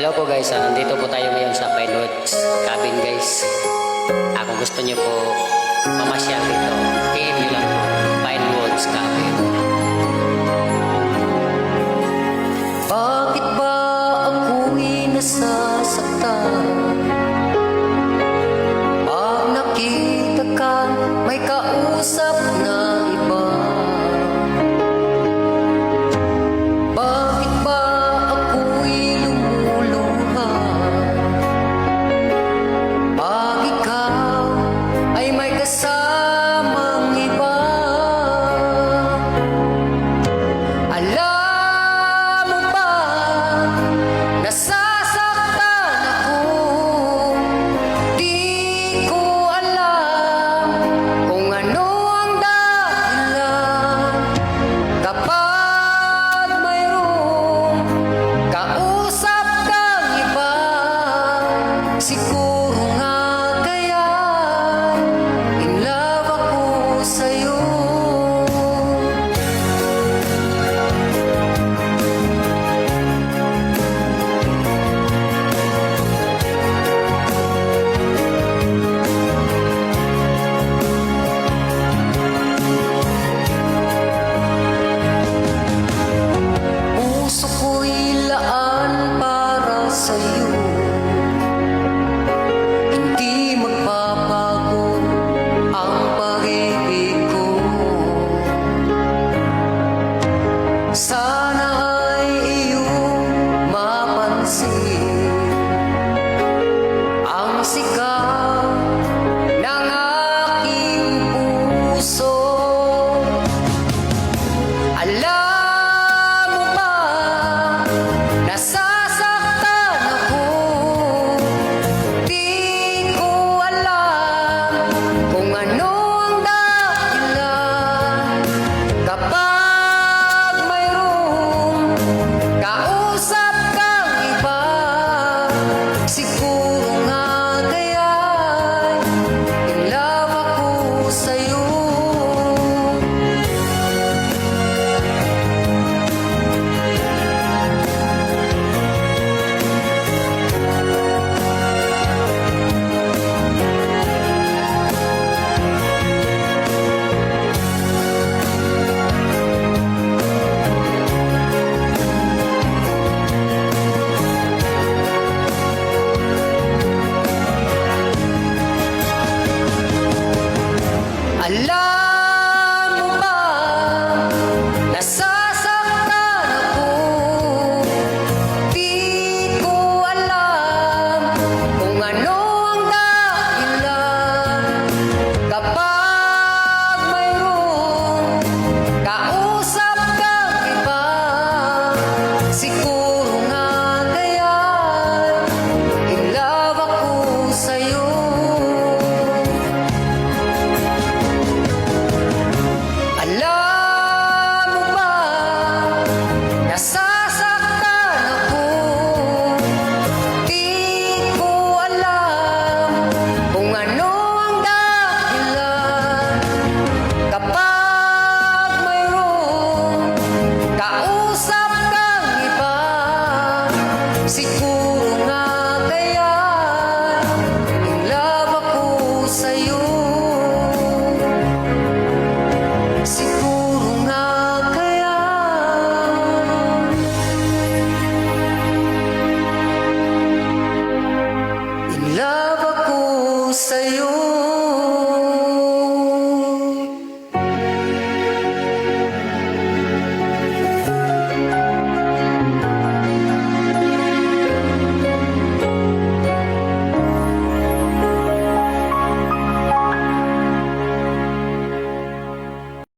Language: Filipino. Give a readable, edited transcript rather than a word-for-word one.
Hello po guys, nandito po tayo ngayon sa Pinewoods Cabin guys. Kung gusto niyo po mamasyal dito, PM nyo lang po, Pinewoods Cabin. Bakit ba ako'y nasasaktan? Pag nakita ka, may kausap na iba. Bakit ba ako'y lumuluha? Pag ikaw ay may kasamang iba. Alam mo ba, nasasaktan ako. Di ko alam kung ano ang dahilan. Kapag mayroong kausap kang iba, siguro nga kaya in love ako sa'yo. Puso ko'y laan para sa'yo. Hindi magbabago ang pag-ibig ko. Sana ay iyong mapansin ang sigaw ng aking puso. Alam mo ba, nasasaktan ako. Di ko alam kung ano ang dahilan. Kapag mayroong kausap kang iba, siguro nga kaya in love ako sa'yo. Alam mo ba, nasasaktan ako. Di ko alam kung ano ang dahilan. Kapag mayroong kausap kang iba, siguro nga kaya in love ako sa'yo. Alam mo ba, nasasaktan ako. Di ko alam kung ano ang dahilan. Kapag mayroong kausap kang iba, siguro nga kaya in love ako sa'yo. Siguro nga kaya in love ako sa'yo.